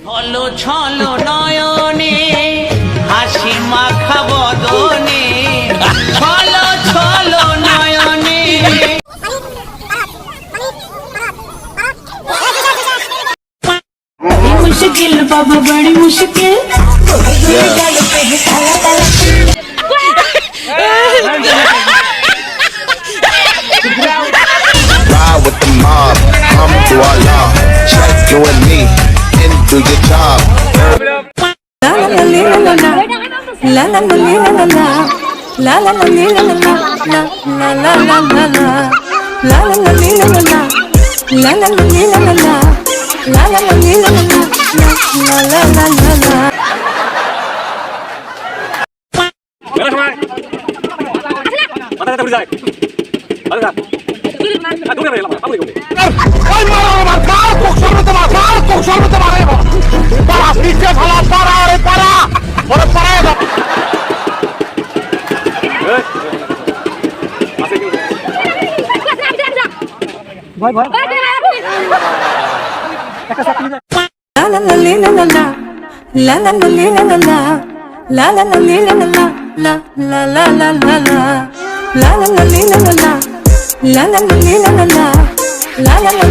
হলো ছলো নয়নে হাসি মাখা বদনে ছলো ছলো নয়নে मुश्किल बाबा बड़ी मुश्किल Ride with the mob, to Allah, check you and me, and do your job. la la la la la la la la la la la la la la